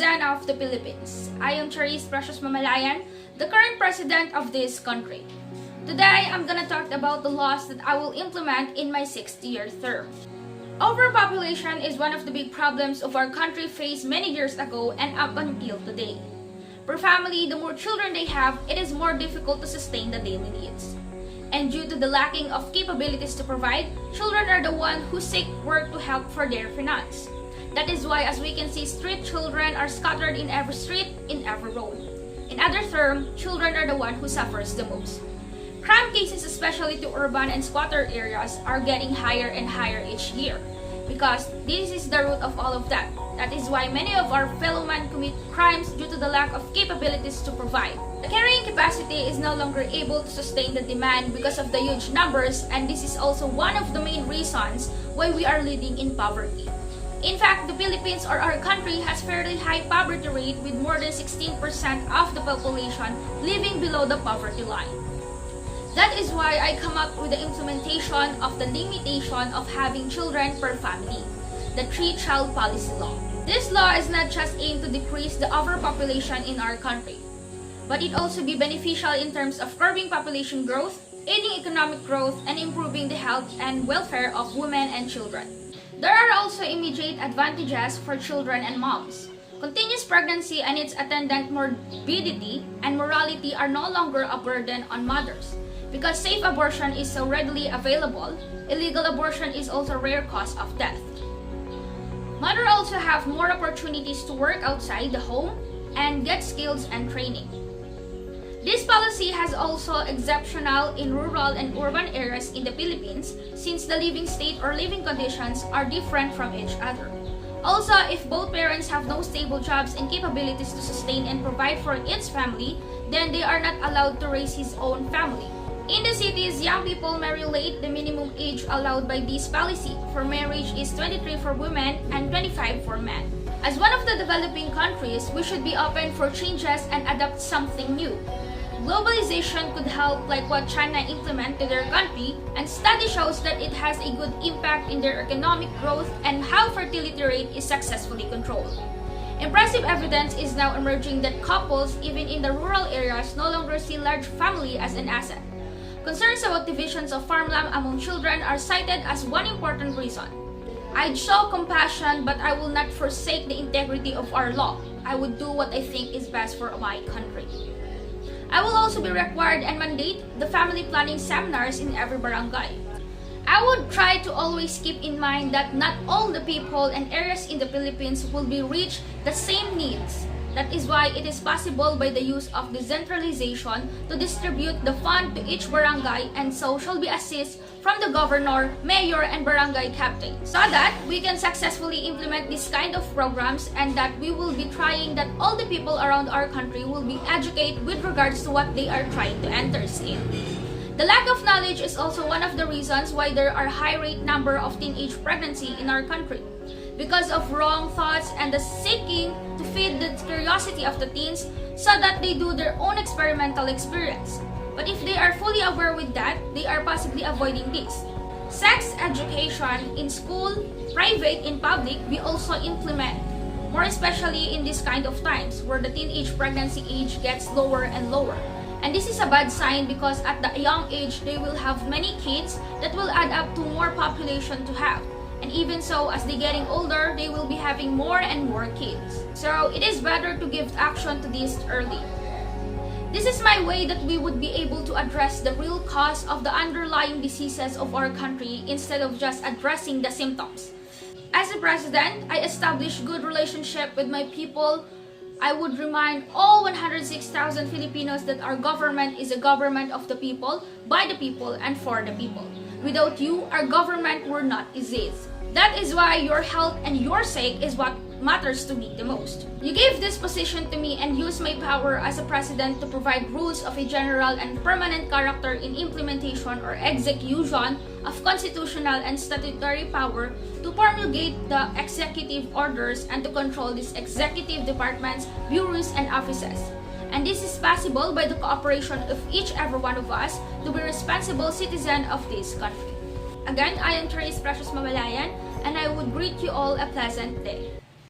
citizen of the Philippines. I am Charis Precious Mamalayan, the current president of this country. Today, I'm gonna talk about the laws that I will implement in my 6th-year term. Overpopulation is one of the big problems of our country faced many years ago and up until today. Per family, the more children they have, it is more difficult to sustain the daily needs. And due to the lacking of capabilities to provide, children are the ones who seek work to help for their finance. That is why, as we can see, street children are scattered in every street, in every road. In other terms, children are the one who suffers the most. Crime cases, especially to urban and squatter areas, are getting higher and higher each year. Because this is the root of all of that. That is why many of our fellow men commit crimes due to the lack of capabilities to provide. The carrying capacity is no longer able to sustain the demand because of the huge numbers, and this is also one of the main reasons why we are living in poverty. In fact, the Philippines or our country has fairly high poverty rate with more than 16% of the population living below the poverty line. That is why I come up with the implementation of the limitation of having children per family, the 3-child policy law. This law is not just aimed to decrease the overpopulation in our country, but it also be beneficial in terms of curbing population growth, aiding economic growth, and improving the health and welfare of women and children. There are also immediate advantages for children and moms. Continuous pregnancy and its attendant morbidity and mortality are no longer a burden on mothers. Because safe abortion is so readily available, illegal abortion is also a rare cause of death. Mothers also have more opportunities to work outside the home and get skills and training. This policy has also exceptional in rural and urban areas in the Philippines since the living state or living conditions are different from each other. Also, if both parents have no stable jobs and capabilities to sustain and provide for each family, then they are not allowed to raise his own family. In the cities, young people marry late. The minimum age allowed by this policy for marriage is 23 for women and 25 for men. As one of the developing countries, we should be open for changes and adapt something new. Globalization could help like what China implemented to their country, and study shows that it has a good impact in their economic growth and how fertility rate is successfully controlled. Impressive evidence is now emerging that couples, even in the rural areas, no longer see large family as an asset. Concerns about divisions of farmland among children are cited as one important reason. I'd show compassion, but I will not forsake the integrity of our law. I would do what I think is best for my country. I will also be required and mandate the family planning seminars in every barangay. I would try to always keep in mind that not all the people and areas in the Philippines will be reached the same needs. That is why it is possible by the use of decentralization to distribute the fund to each barangay, and so shall be assist from the governor, mayor, and barangay captain, so that we can successfully implement this kind of programs, and that we will be trying that all the people around our country will be educated with regards to what they are trying to enter in. The lack of knowledge is also one of the reasons why there are high rate number of teenage pregnancy in our country. Because of wrong thoughts and the seeking to feed the curiosity of the teens so that they do their own experimental experience. But if they are fully aware with that, they are possibly avoiding this. Sex education in school, private, in public, we also implement. More especially in this kind of times where the teenage pregnancy age gets lower and lower. And this is a bad sign because at the young age, they will have many kids that will add up to more population to have. And even so, as they getting older, they will be having more and more kids. So it is better to give action to this early. This is my way that we would be able to address the real cause of the underlying diseases of our country instead of just addressing the symptoms. As a president, I establish good relationship with my people. I would remind all 106,000 Filipinos that our government is a government of the people, by the people, and for the people. Without you, our government would not exist. That is why your health and your sake is what matters to me the most. You gave this position to me and use my power as a president to provide rules of a general and permanent character in implementation or execution of constitutional and statutory power to promulgate the executive orders and to control these executive departments, bureaus, and offices. And this is possible by the cooperation of each every one of us to be responsible citizen of this country. Again, I am Charis Precious Mamalayan, and I would greet you all a pleasant day.